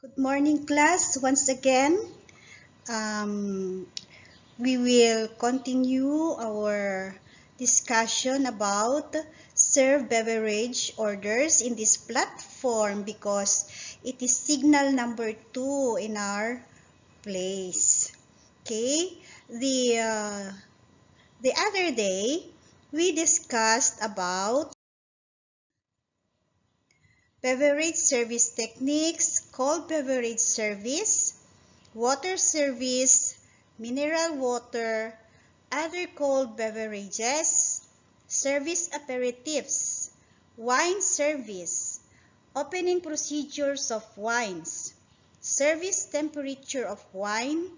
Good morning, class. Once again, um, we will continue our discussion about serve beverage orders in this platform because it is signal number 2 in our place. Okay, the other day we discussed about beverage service techniques, cold beverage service, water service, mineral water, other cold beverages, service aperitifs, wine service, opening procedures of wines, service temperature of wine,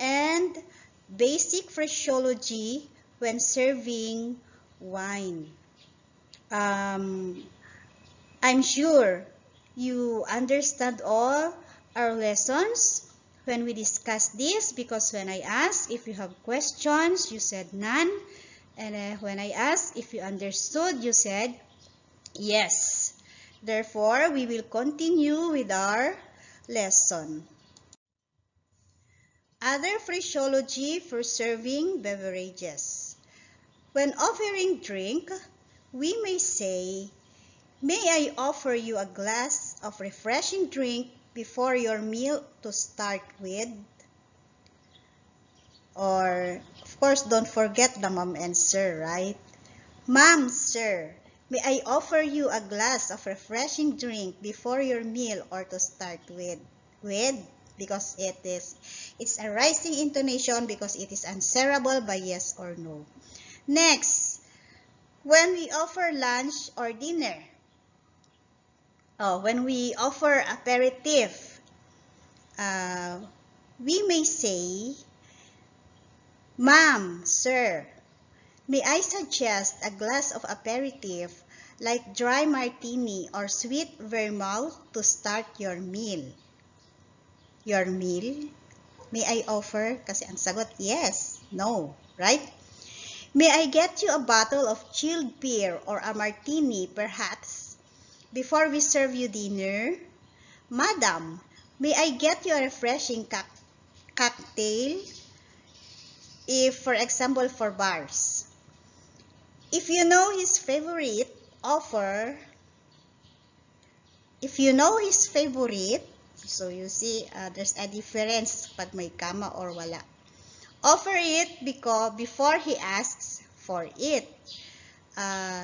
and basic phrasiology when serving wine. I'm sure you understand all our lessons when we discuss this, because when I asked if you have questions, you said none. And when I asked if you understood, you said yes. Therefore, we will continue with our lesson. Other phraseology for serving beverages. When offering drink, we may say, "May I offer you a glass of refreshing drink before your meal to start with?" Or, of course, don't forget the ma'am and sir, right? "Ma'am, sir, may I offer you a glass of refreshing drink before your meal or to start with?" With, because it's a rising intonation because it is answerable by yes or no. Next, when we offer lunch or dinner. When we offer aperitif, we may say, "Ma'am, sir, may I suggest a glass of aperitif like dry martini or sweet vermouth to start your meal?" Your meal? May I offer? Kasi ang sagot, yes, no, right? "May I get you a bottle of chilled beer or a martini, perhaps, before we serve you dinner?" "Madam, may I get you a refreshing cocktail?" If, for example, for bars. If you know his favorite, so you see, there's a difference pag may kama or wala. Offer it before he asks for it.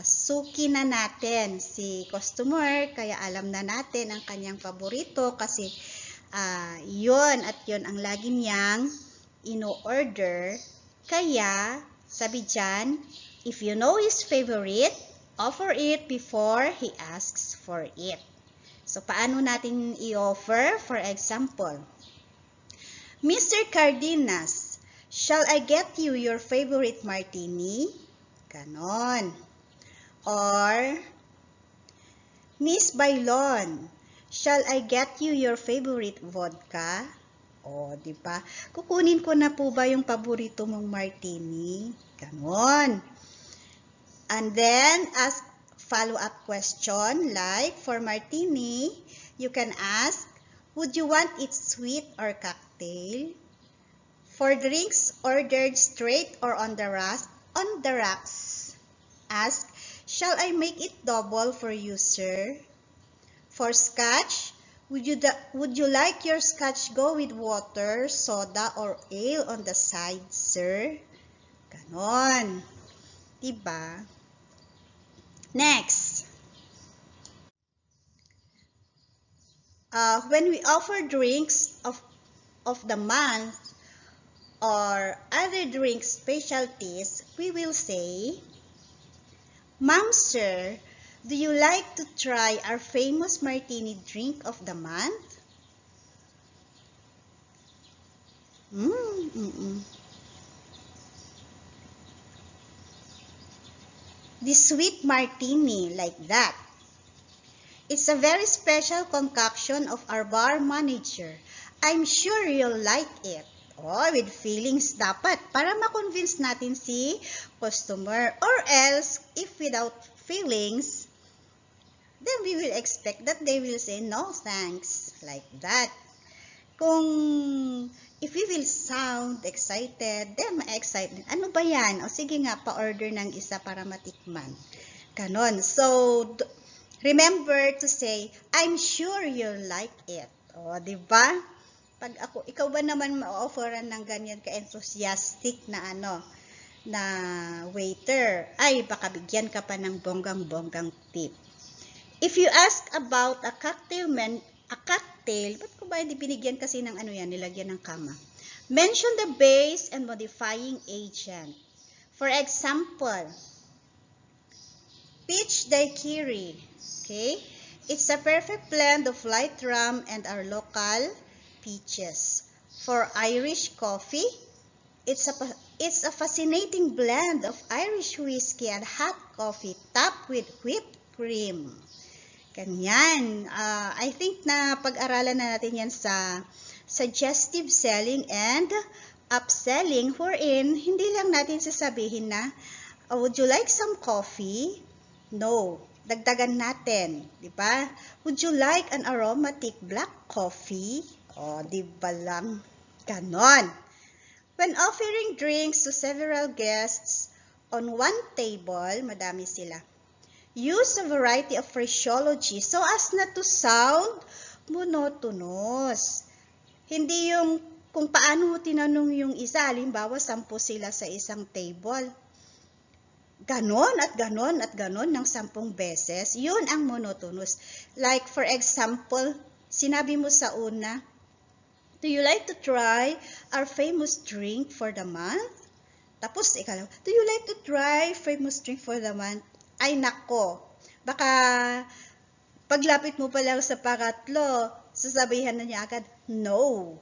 Suki na natin si customer, kaya alam na natin ang kanyang paborito kasi yun at yun ang lagi niyang ino-order. Kaya, sabi dyan, if you know his favorite, offer it before he asks for it. So, paano natin i-offer? For example, "Mr. Cardenas, shall I get you your favorite martini?" Ganon. Or, "Miss Bailon, shall I get you your favorite vodka?" Di ba? Kukunin ko na po ba yung paborito mong martini? Ganon. And then, ask follow-up question like, for martini, you can ask, "Would you want it sweet or cocktail?" For drinks ordered straight or on the rocks, ask, "Shall I make it double for you, sir?" For scotch, would you like your scotch go with water, soda, or ale on the side, sir?" Ganon. Diba? Next. When we offer drinks of the month or other drink specialties, we will say, "Ma'am, sir, do you like to try our famous martini drink of the month?" The sweet martini, like that. It's a very special concoction of our bar manager. I'm sure you'll like it. With feelings dapat para ma-convince natin si customer. Or else, if without feelings, then we will expect that they will say, "No, thanks." Like that. Kung if we will sound excited, then ma-excited. Ano ba yan? O sige nga, pa-order ng isa para matikman. Ganon. So, remember to say, I'm sure you'll like it. O, di ba? Pag ako, ikaw ba naman ma-offeran ng ganyan ka-enthusiastic na na waiter? Ay, baka bigyan ka pa ng bonggang-bonggang tip. If you ask about a cocktail, ba't ko ba hindi binigyan kasi ng nilagyan ng kama? Mention the base and modifying agent. For example, peach daiquiri. Okay? It's a perfect blend of light rum and our local peaches. For Irish coffee, it's a fascinating blend of Irish whiskey and hot coffee topped with whipped cream. Ganyan. I think na pag-aralan na natin yan sa suggestive selling and upselling, wherein hindi lang natin sasabihin na, would you like some coffee? No. Dagdagan natin, di ba? Would you like an aromatic black coffee? O, di ba lang? Ganon. When offering drinks to several guests on one table, madami sila. Use a variety of phraseology so as not to sound monotonous. Hindi yung kung paano mo tinanong yung isa, halimbawa 10 sila sa isang table. Ganon at ganon at ganon ng 10 beses, yun ang monotonous. Like for example, sinabi mo sa una, do you like to try our famous drink for the month? Tapos ikalawa, do you like to try famous drink for the month? Ay nako, baka paglapit mo pa lang sa pangatlo, sasabihan na niya agad, no.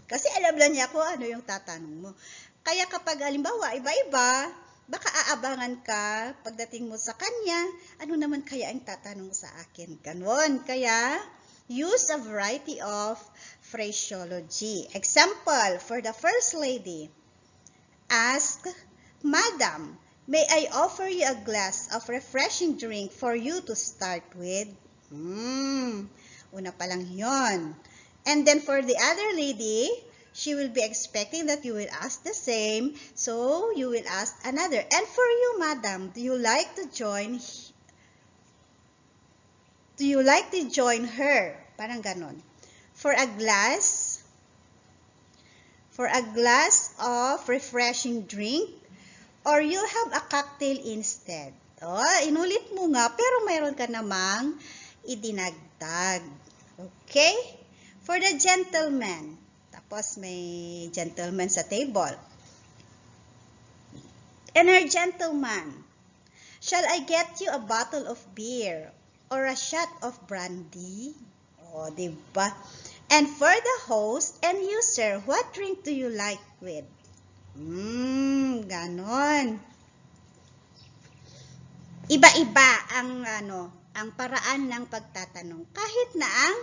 Kasi alam na niya kung ano yung tatanong mo. Kaya kapag halimbawa, iba-iba, baka aabangan ka pagdating mo sa kanya, ano naman kaya ang tatanong sa akin? Ganon. Kaya, use a variety of phraseology. Example, for the first lady, ask, Madam, may I offer you a glass of refreshing drink for you to start with? Una pa lang yon. And then for the other lady, she will be expecting that you will ask the same, so you will ask another. And for you, Madam, do you like to join her? Parang ganon. For a glass of refreshing drink, or you have a cocktail instead. Inulit mo nga, pero mayroon ka namang idinagdag. Okay? For the gentleman. Tapos may gentleman sa table. And our gentleman, shall I get you a bottle of beer or a shot of brandy? O, diba? And for the host and you, sir, what drink do you like with? Ganon. Iba-iba ang paraan ng pagtatanong. Kahit na ang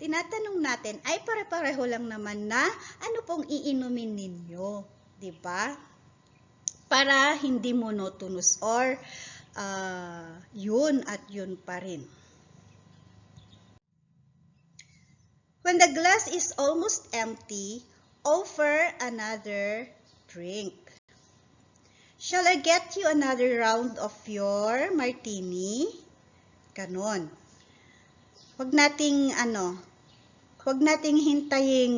tinatanong natin ay pare-pareho lang naman na ano pong iinumin ninyo, 'di ba? Para hindi monotonous or yun at yun pa rin. When the glass is almost empty, offer another drink. Shall I get you another round of your martini? Ganon. Huwag nating hintayin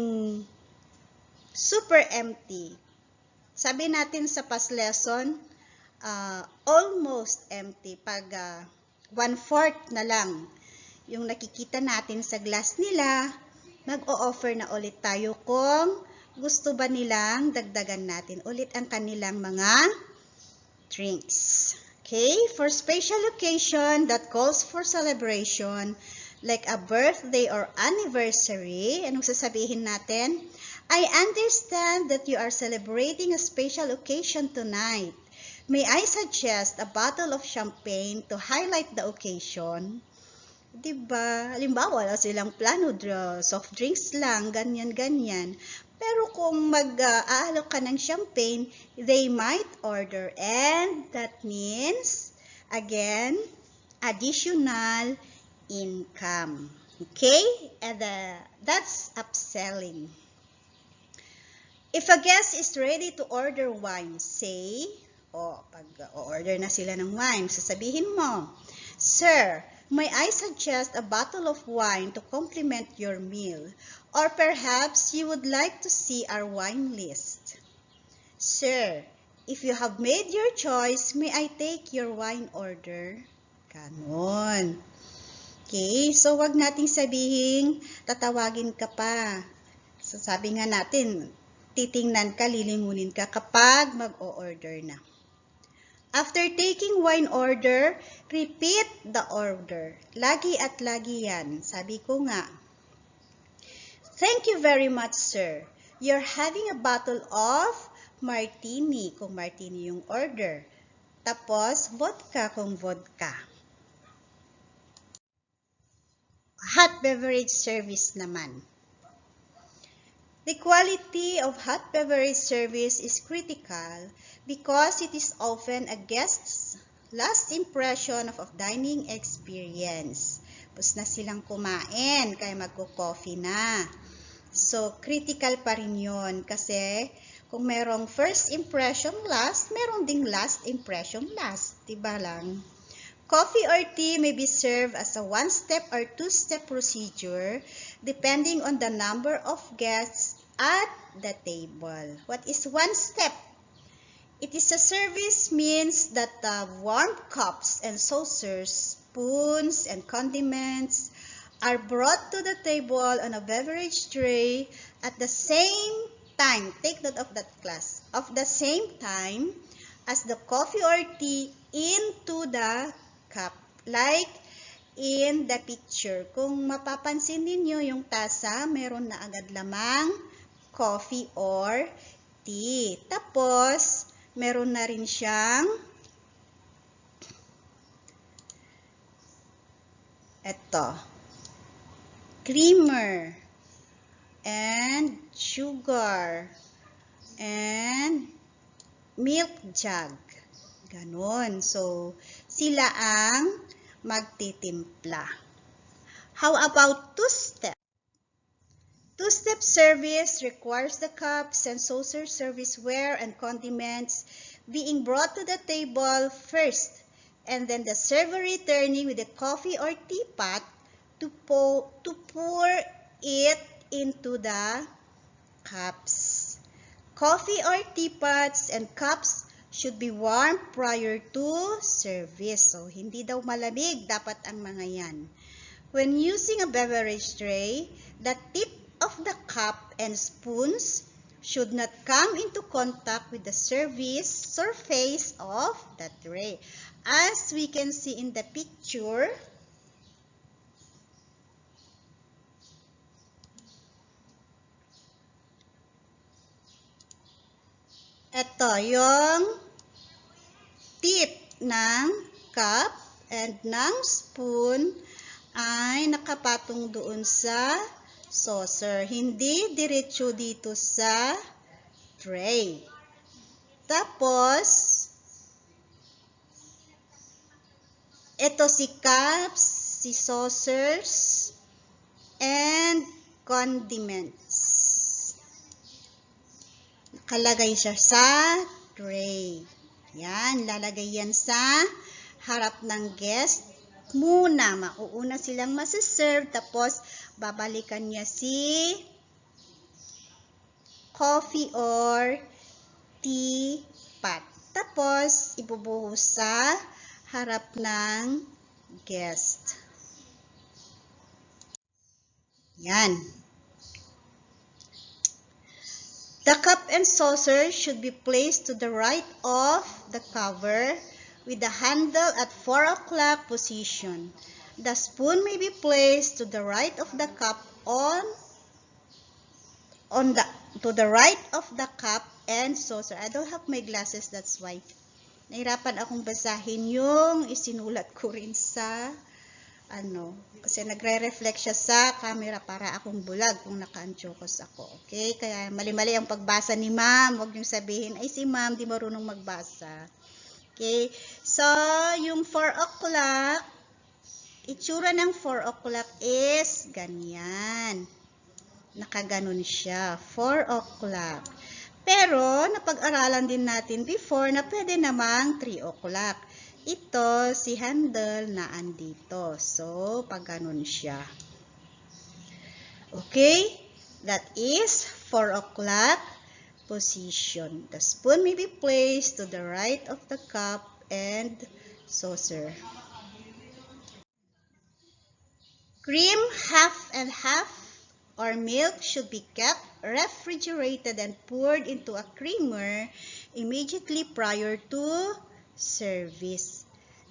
super empty. Sabi natin sa past lesson, almost empty. Pag 1/4 na lang yung nakikita natin sa glass nila, mag-o-offer na ulit tayo kung gusto ba nilang dagdagan natin ulit ang kanilang mga drinks. Okay? For special occasion that calls for celebration, like a birthday or anniversary, anong sasabihin natin? I understand that you are celebrating a special occasion tonight. May I suggest a bottle of champagne to highlight the occasion? Diba? Halimbawa, wala silang plano, soft drinks lang, ganyan-ganyan. Pero kung mag-aalok ka ng champagne, they might order. And that means, again, additional income. Okay? And that's upselling. If a guest is ready to order wine, say, pag order na sila ng wine, sasabihin mo, Sir, may I suggest a bottle of wine to complement your meal? Or perhaps you would like to see our wine list. Sir, if you have made your choice, may I take your wine order? Ganon. Okay, so wag nating sabihin, tatawagin ka pa. So sabi nga natin, titingnan ka, lilingunin ka kapag mag-o-order na. After taking wine order, repeat the order. Lagi at lagi yan. Sabi ko nga, Thank you very much, sir. You're having a bottle of martini, kung martini yung order. Tapos, vodka kung vodka. Hot beverage service naman. The quality of hot beverage service is critical because it is often a guest's last impression of a dining experience. Tapos na silang kumain, kaya magko-coffee na. So, critical pa rin yun kasi kung merong first impression last, merong ding last impression last. Diba lang? Coffee or tea may be served as a one-step or two-step procedure depending on the number of guests at the table. What is one step? It is a service means that the warm cups and saucers, spoons, and condiments are brought to the table on a beverage tray at the same time. Take note of that class. Of the same time as the coffee or tea into the cup, like in the picture. Kung mapapansin ninyo yung tasa, meron na agad lamang coffee or tea. Tapos, meron na rin siyang creamer and sugar and milk jug. Ganon. So, sila ang magtitimpla. How about two-step? Two-step service requires the cups and saucer serviceware and condiments being brought to the table first, and then the server returning with the coffee or teapot to pour it into the cups. Coffee or teapots and cups should be warm prior to service. So, hindi daw malamig dapat ang mga yan. When using a beverage tray, the tip of the cup and spoons should not come into contact with the service surface of the tray. As we can see in the picture, ito yung tip ng cup and ng spoon ay nakapatong doon sa saucer. Hindi diretso dito sa tray. Tapos, ito si cups, si saucers, and condiments. Nakalagay siya sa tray. Yan, lalagay yan sa harap ng guest muna. Mauuna silang masiserve, tapos babalikan niya si coffee or tea pot. Tapos, ibubuhos sa harap ng guest. Yan. The cup and saucer should be placed to the right of the cover with the handle at 4 o'clock position. The spoon may be placed to the right of the cup to the right of the cup and saucer. I don't have my glasses, that's why. Nahirapan akong basahin yung isinulat ko rin sa kasi nagre-reflect siya sa camera para akong bulag kung naka-anchokos ako. Okay? Kaya mali-mali ang pagbasa ni ma'am. Huwag niyong sabihin, ay si ma'am di marunong magbasa. Okay? So, yung 4 o'clock, itsura ng 4 o'clock is ganyan. Nakaganon siya, 4 o'clock. Pero, napag-aralan din natin before na pwede namang 3 o'clock. Ito, si handle na andito. So, pag ganon siya. Okay? That is 4 o'clock position. The spoon may be placed to the right of the cup and saucer. Cream, half and half, or milk should be kept refrigerated and poured into a creamer immediately prior to service.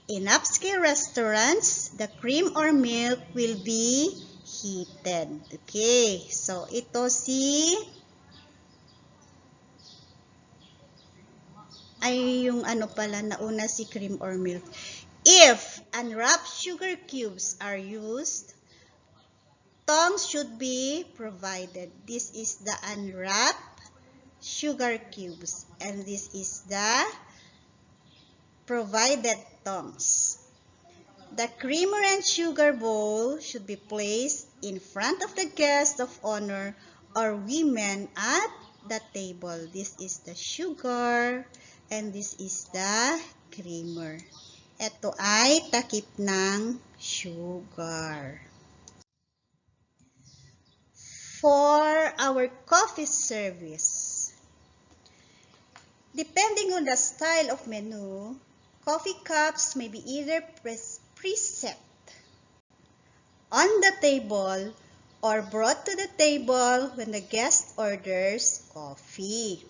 In upscale restaurants, the cream or milk will be heated. Okay, so ito yung ano pala, nauna si cream or milk. If unwrapped sugar cubes are used, tongs should be provided. This is the unwrapped sugar cubes, and this is the provided tongs. The creamer and sugar bowl should be placed in front of the guest of honor or women at the table. This is the sugar and this is the creamer. Ito ay takip ng sugar. For our coffee service, depending on the style of menu, coffee cups may be either preset on the table or brought to the table when the guest orders coffee.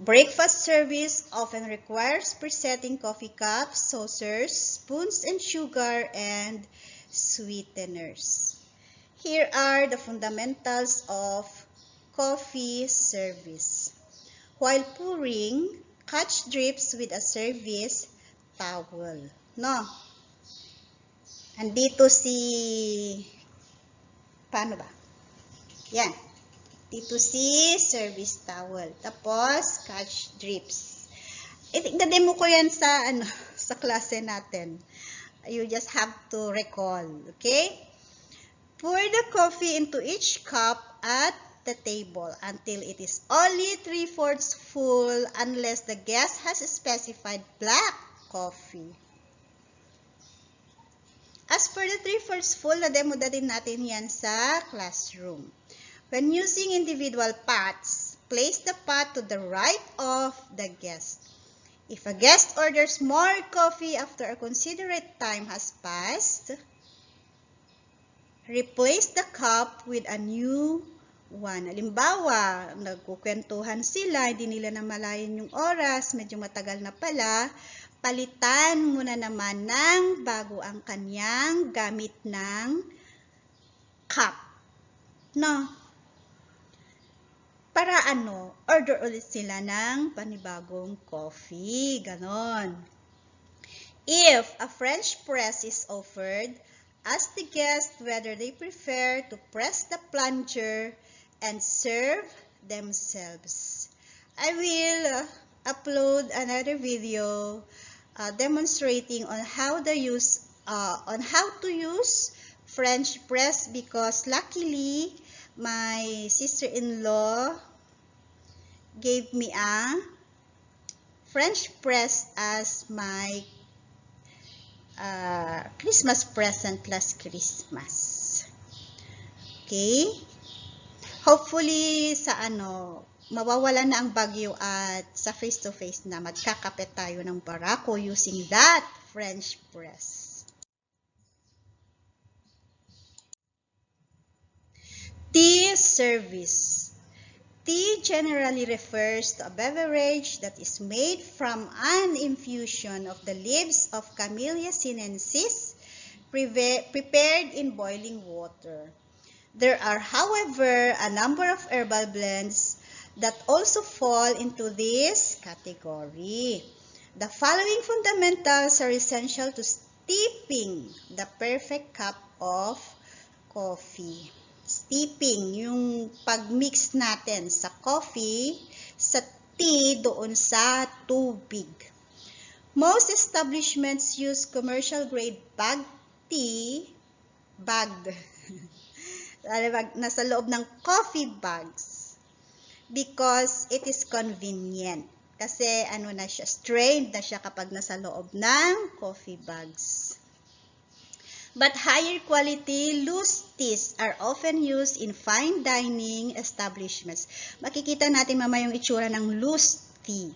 Breakfast service often requires presetting coffee cups, saucers, spoons, and sugar and sweeteners. Here are the fundamentals of coffee service. While pouring, catch drips with a service towel. No? Andito paano ba? Yan. Dito si service towel. Tapos, catch drips. Demo ko yan sa klase natin. You just have to recall. Okay? Pour the coffee into each cup at the table until it is only 3/4 full unless the guest has specified black coffee. As for the 3/4 full, na-demo na din natin yan sa classroom. When using individual pots, place the pot to the right of the guest. If a guest orders more coffee after a considerate time has passed, replace the cup with a new one. Halimbawa, nagkukwentuhan sila, hindi nila namalayan yung oras, medyo matagal na pala, palitan muna naman ng bago ang kanyang gamit ng cup. No? Para order ulit sila ng panibagong coffee. Ganon. If a French press is offered, ask the guest whether they prefer to press the plunger and serve themselves. I will upload another video demonstrating on how to use French press, because luckily my sister-in-law gave me a French press as my Christmas present last Christmas. Okay? Hopefully sa mawawala na ang bagyo at sa face-to-face na magkakape tayo ng barako using that French press. Tea service. Tea generally refers to a beverage that is made from an infusion of the leaves of Camellia sinensis prepared in boiling water. There are, however, a number of herbal blends that also fall into this category. The following fundamentals are essential to steeping the perfect cup of coffee. Steeping, yung pag-mix natin sa coffee, sa tea, doon sa tubig. Most establishments use commercial grade bagged tea, bagged, nasa loob ng coffee bags because it is convenient. Kasi ano na siya, strained na siya kapag nasa loob ng coffee bags. But higher quality loose teas are often used in fine dining establishments. Makikita natin mamaya yung itsura ng loose tea.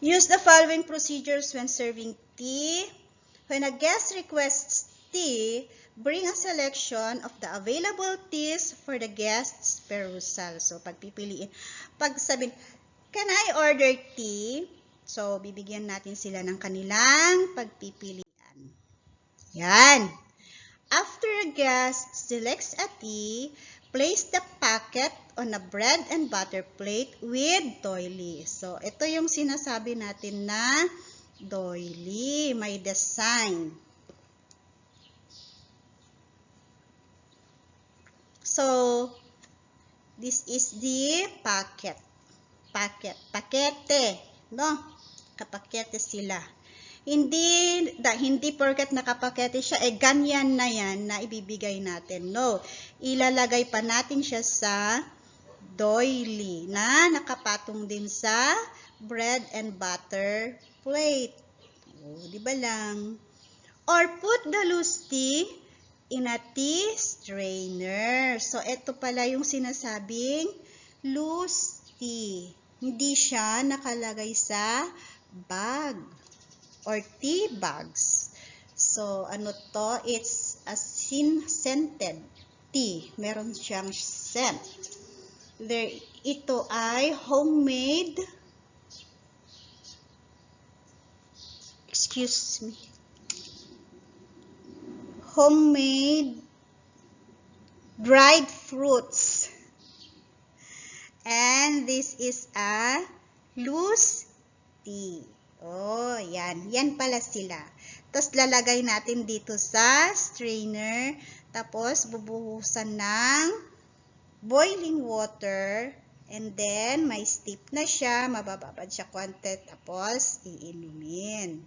Use the following procedures when serving tea. When a guest requests tea, bring a selection of the available teas for the guest's perusal. So, pagpipiliin. Pag sabihin, can I order tea? So, bibigyan natin sila ng kanilang pagpipilian. Yan. After a guest selects a tea, place the packet on a bread and butter plate with doily. So, ito yung sinasabi natin na doily. May design. So, this is the packet. Pakete. No? Kapakete sila. Hindi porket nakapakete siya, ganyan na yan na ibibigay natin. No. Ilalagay pa natin siya sa doily na nakapatong din sa bread and butter plate. O, di ba lang? Or put the loose tea in a tea strainer. So, ito pala yung sinasabing loose tea. Hindi siya nakalagay sa bag or tea bags. So, ano to? It's a scented tea. Meron siyang scent. Ito ay homemade, homemade dried fruits. And this is a loose tea. Oh, yan. Yan pala sila. Tapos lalagay natin dito sa strainer. Tapos bubuhusan ng boiling water. And then may steep na siya. Mabababad siya konti. Tapos iinumin.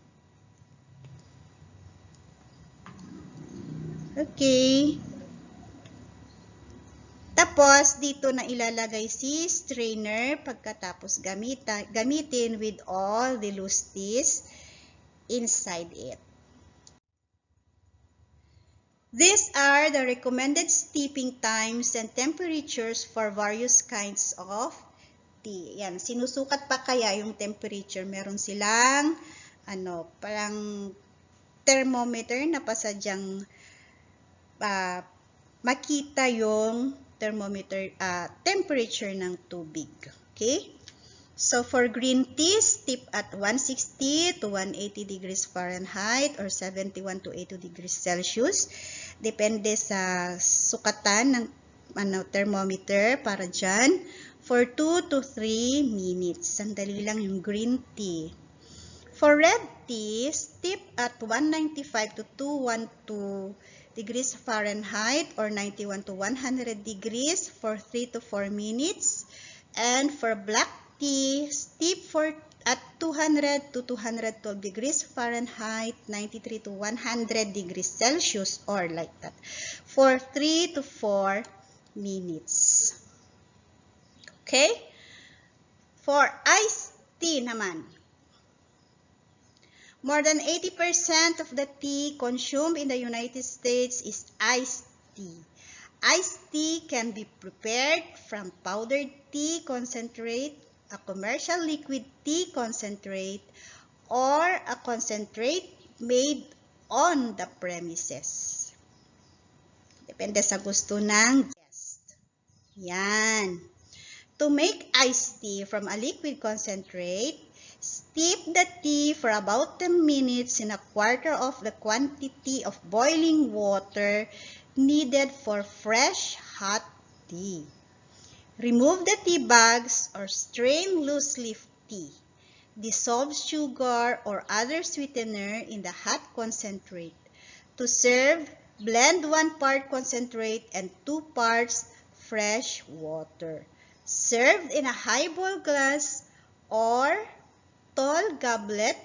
Okay. Tapos, dito na ilalagay si strainer pagkatapos gamitin with all the loose teas inside it. These are the recommended steeping times and temperatures for various kinds of tea. Yan, sinusukat pa kaya yung temperature. Meron silang, parang thermometer na pasadyang makita yung temperature ng tubig. Okay? So, for green tea, steep at 160 to 180 degrees Fahrenheit or 71 to 80 degrees Celsius. Depende sa sukatan ng thermometer para dyan. For 2 to 3 minutes. Sandali lang yung green tea. For red tea, steep at 195 to 212 degrees Fahrenheit or 91 to 100 degrees for 3 to 4 minutes. And for black tea, steep at 200 to 212 degrees Fahrenheit, 93 to 100 degrees Celsius or like that for 3 to 4 minutes. Okay? For iced tea naman, more than 80% of the tea consumed in the United States is iced tea. Iced tea can be prepared from powdered tea concentrate, a commercial liquid tea concentrate, or a concentrate made on the premises. Depende sa gusto ng guest. Yan. To make iced tea from a liquid concentrate, steep the tea for about 10 minutes in a quarter of the quantity of boiling water needed for fresh hot tea. Remove the tea bags or strain loose leaf tea. Dissolve sugar or other sweetener in the hot concentrate. To serve, blend 1 part concentrate and 2 parts fresh water. Served in a highball glass or tall goblet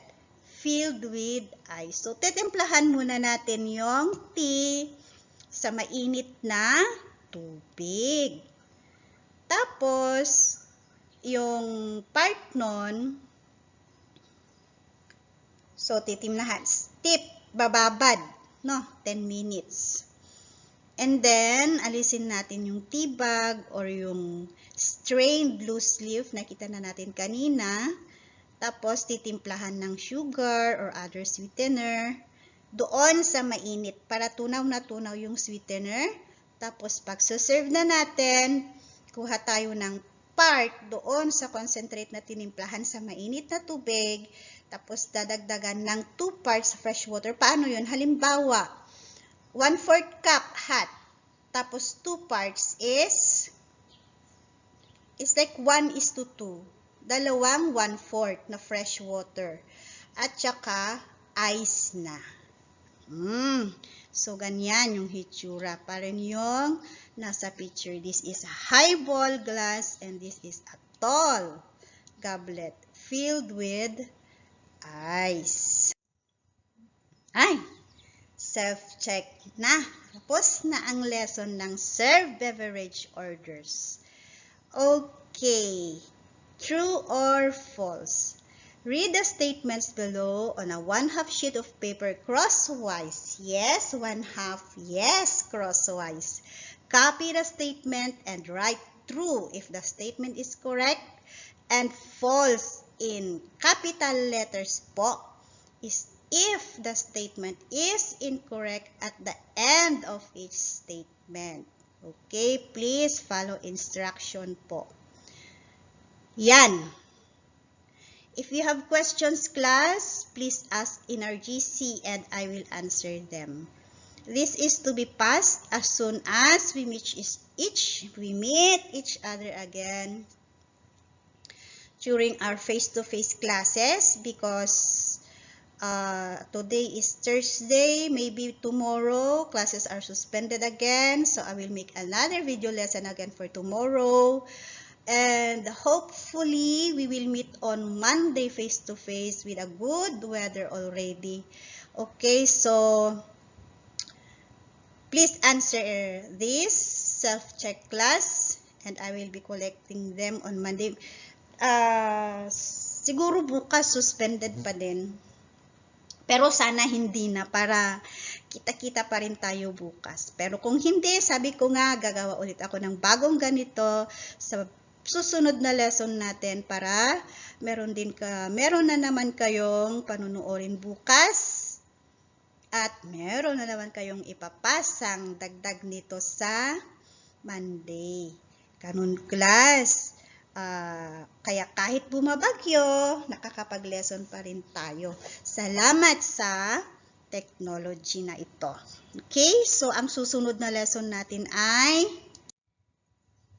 filled with ice. So, titimplahan muna natin yung tea sa mainit na tubig. Tapos, yung part nun, so titimlahan, bababad, no? 10 minutes. And then, alisin natin yung tea bag or yung strained loose leaf, nakita na natin kanina. Tapos, titimplahan ng sugar or other sweetener doon sa mainit para tunaw na tunaw yung sweetener. Tapos, pag serve na natin, kuha tayo ng part doon sa concentrate na tinimplahan sa mainit na tubig. Tapos, dadagdagan ng 2 parts fresh water. Paano yun? Halimbawa, 1/4 cup hot. Tapos, 2 parts is like 1:2. Dalawang 1/4 na fresh water. At saka, ice na. So, ganyan yung hitsura. Parang yung nasa picture. This is a highball glass and this is a tall goblet filled with ice. Ay! Self-check na. Tapos na ang lesson ng serve beverage orders. Okay. True or false? Read the statements below on a 1/2 sheet of paper crosswise. Yes, 1/2. Yes, crosswise. Copy the statement and write true if the statement is correct and false in capital letters po is if the statement is incorrect at the end of each statement. Okay, please follow instruction po. Yan. If you have questions, class, please ask in our GC and I will answer them. This is to be passed as soon as we meet each other again during our face-to-face classes because today is Thursday, maybe tomorrow classes are suspended again, so I will make another video lesson again for tomorrow. And hopefully, we will meet on Monday face-to-face with a good weather already. Okay, so please answer this self-check class and I will be collecting them on Monday. Siguro bukas suspended pa din. Pero sana hindi na para kita-kita pa rin tayo bukas. Pero kung hindi, sabi ko nga, gagawa ulit ako ng bagong ganito sa susunod na lesson natin para meron na naman kayong panunuorin bukas at meron na naman kayong ipapasang dagdag nito sa Monday. Ganun, class. Kaya kahit bumabagyo, nakakapag-lesson pa rin tayo. Salamat sa technology na ito. Okay? So, ang susunod na lesson natin ay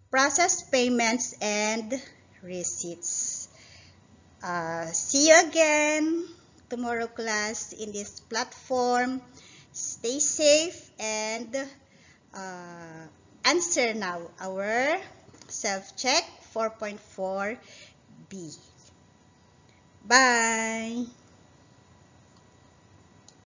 process payments and receipts. See you again tomorrow, class, in this platform. Stay safe and answer now our self-check 4.4B. Bye!